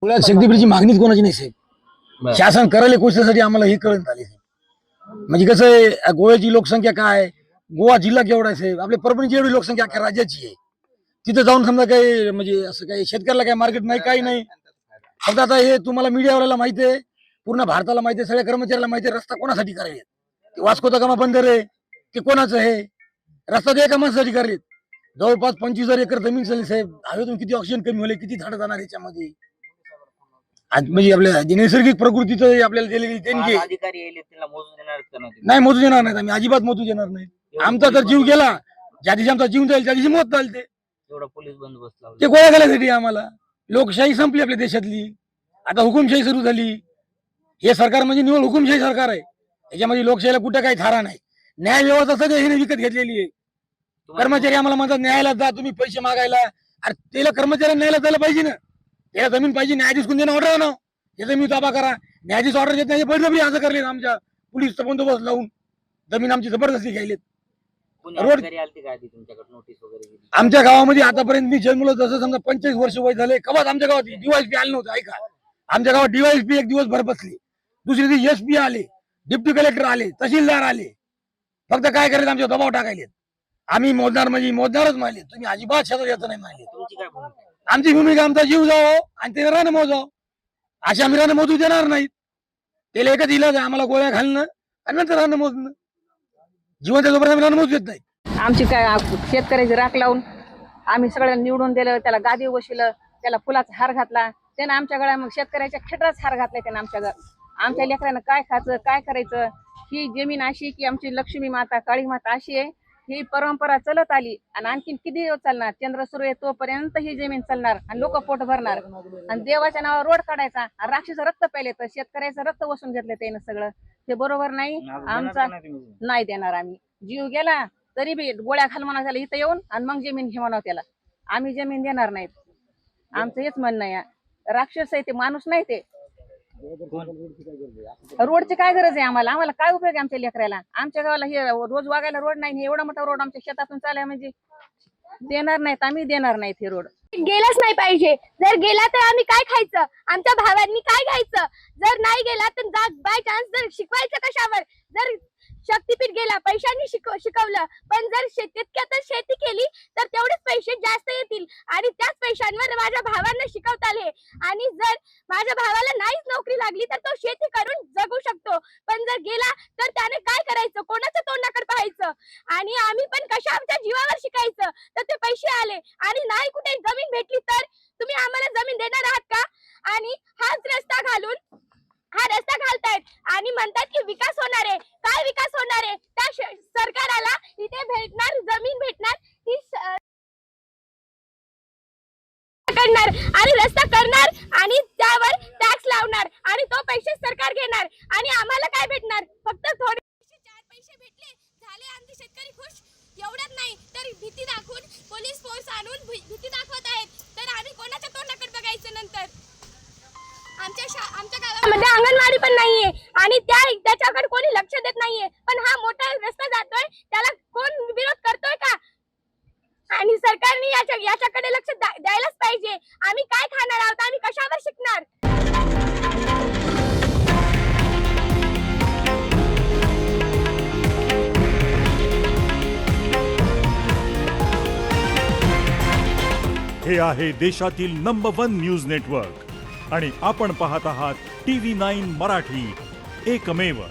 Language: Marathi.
मुळात शक्तीपीठाची मागणीच कोणाची नाही साहेब. शासन करायला कोणत्यासाठी आम्हाला हे कळत झाले साहेब. म्हणजे कसं आहे, गोव्याची लोकसंख्या काय आहे, गोवा जिल्हा केवढा आहे साहेब, आपल्या परभणीची एवढी लोकसंख्या अख्ख्या राज्याची आहे. तिथं जाऊन समजा काही म्हणजे असं काही शेतकऱ्याला काही मार्केट नाही, काही नाही. फक्त आता हे तुम्हाला मीडियावाल्याला माहिती आहे, पूर्ण भारताला माहिती आहे, सगळ्या कर्मचाऱ्याला माहिती आहे, रस्ता कोणासाठी करायचे. ते वास्को दा गामा बंदर आहे ते कोणाचं आहे, रस्ता ते एका माणसासाठी करायचे. जवळपास 25,000 एकर जमीन झाली साहेब. हवेतून किती ऑक्सिजन कमी होले, किती झाडं जाणार याच्यामध्ये. म्हणजे आपल्या नैसर्गिक प्रकृतीचं आपल्याला दिलेली देणगी अधिकारी येईल त्याला मोजून देणार का नव्हते? नाही मोजू देणार नाहीत. आम्ही अजिबात मोजू देणार नाही. आमचा जर जीव गेला, ज्या दिवशी आमचा जीव जाईल त्या दिवशी मोजता चालते. एवढा पोलीस बंदोबस्त लावला. ते गोळ्या घालायसाठी आम्हाला. लोकशाही संपली आपल्या देशातली, आता हुकुमशाही सुरू झाली. हे सरकार म्हणजे निवड हुकुमशाही सरकार आहे. याच्यामध्ये लोकशाहीला कुठं काही थारा नाही. न्याय व्यवस्था सगळं हिने विकत घेतलेली आहे. कर्मचारी आम्हाला म्हणतात न्यायालयात जा तुम्ही पैसे मागायला. अरे त्याला कर्मचाऱ्यांना न्यायालयात जायला पाहिजे ना. त्याला जमीन पाहिजे, न्यायाधीश कोण देणं ऑर्डर ना, हे जमीन ताबा करा. न्यायाधीश ऑर्डर देत नाही, बळजबरी असं करले आमच्या पोलीसचा बंदोबस्त लावून जमीन आमची जबरदस्ती घ्यायलेत. रोड नोटीस वगैरे आमच्या गावामध्ये आतापर्यंत मी जन्मलो जसं समजा 25 वर्ष वय झाले, कवाच आमच्या गावात डीवायएसपी आले नव्हतं. ऐका, आमच्या गावात डीवायएसपी एक दिवस भर बसली, दुसरी दिवशी एसपी आले, डिप्टी कलेक्टर आले, तहसीलदार आले. फक्त काय करायचं, आमच्या दबाव टाकायलेत. आम्ही मोजणार म्हणजे मोजणारच मानले, तुम्ही अजिबात शेतात यायचं नाही मानले. तुमची काय भूमिका? आमची भूमिका आमचा जीव जावं आणि ते रान मोजावं, अशा आम्ही रान मोजू देणार नाहीत. त्याला एकच इलाज आहे, आम्हाला गोळ्या घालणं आणि नंतर रान मोजणं. जिवंत जोपर्यंत आम्ही रान मोजू देत नाही. आमची काय शेतकऱ्याची राख लावून आम्ही सगळ्यांना निवडून दिलं, त्याला गादी बसवलं, त्याला फुलाचा हार घातला. त्यानं आमच्या गळ्यात मग शेतकऱ्याच्या खेटराच हार घातलाय त्यानं. आमच्या लेकरांना काय खायचं, काय करायचं. ही जमीन अशी की आमची लक्ष्मी माता, काळी माता अशी आहे. ही परंपरा चलत आली आणि आणखीन किती दिवस चालणार. चंद्र सुरू आहे तोपर्यंत ही जमीन चालणार आणि लोक पोट भरणार. आणि देवाच्या नावावर रोड काढायचा आणि राक्षस रक्त प्यायले, तर शेतकऱ्याचं रक्त वसून घेतलं त्यानं सगळं. ते बरोबर नाही. आमचा नाही देणार आम्ही. जीव गेला तरी बी गोळ्या खाल म्हणा त्याला इथं येऊन आणि मग जमीन घे म्हणावं त्याला. आम्ही जमीन देणार नाहीत. आमचं हेच म्हणणं आहे. राक्षस आहे ते, माणूस नाही ते. रोडची काय गरज आहे आम्हाला? आम्हाला काय उपयोग आहे आमच्या लेकराला? आमच्या गावाला हे रोज वागायला रोड नाही. एवढा मोठा रोड आमच्या शेतातून चालाय म्हणजे देणार नाहीत. आम्ही देणार नाहीत हे रोड. गेलाच नाही पाहिजे. जर गेला तर आम्ही काय खायचं? आमच्या भावांनी काय घ्यायचं? जर नाही गेला तर बाय चान्स जर शिकवायचं कशावर? जर शक्तीपीठ गेला, पैशांनी शिकवलं, पण जर तितक्यातच शेती केली तर तेवढेच पैसे जास्त येतील आणि त्याच पैशांवर माझ्या भावांना शिकवता आले. आणि जर माझ्या भावाला नाहीच नोकरी लागली तर तो शेती करून जगू शकतो. पण जर गेला तर त्याने काय करायचं? कोणाच्या तोंडाकडे पाहायचं? आणि आम्ही पण कशा आमच्या जीवावर शिकायचं? तर ते पैसे आले आणि नाही कुठे जमीन भेटली तर तुम्ही आम्हाला जमीन देणार आहात का? आणि हाच रस्ता घालून हा रस्ता घालतायत आणि म्हणतात की विकास होणार आहे. काय विकास होणार आहे? त्या सरकाराला इथे भेटणार, जमीन भेटणार, ही करणार आणि रस्ता करणार आणि त्यावर टॅक्स लावणार आणि तो पैसे सरकार घेणार आणि आम्हाला काय भेटणार? फक्त थोडे 4 पैसे भेटले झाले आमचे शेतकरी खुश. एवढ्यात नाही तर भीती दाखवून पोलीस फोर्स आणून भीती दाखवत आहेत. तर आम्ही कोणाच्या तोंडाकडे बघायचं नंतर? आमच्या गावामध्ये अंगणवाडी पण नाहीये आणि त्याच्याकडे कोणी लक्ष देत नाहीये. पण हा मोठा रस्ता जातोय त्याला कोण विरोध करतोय का? आणि सरकारने याच्याकडे लक्ष द्यायलाच पाहिजे. आम्ही काय खाणार आहोत? आम्ही कशावर शिकणार? हे आहे देशातील नंबर 1 न्यूज नेटवर्क आणि आपण पाहत आहात TV9 मराठी, एकमेव.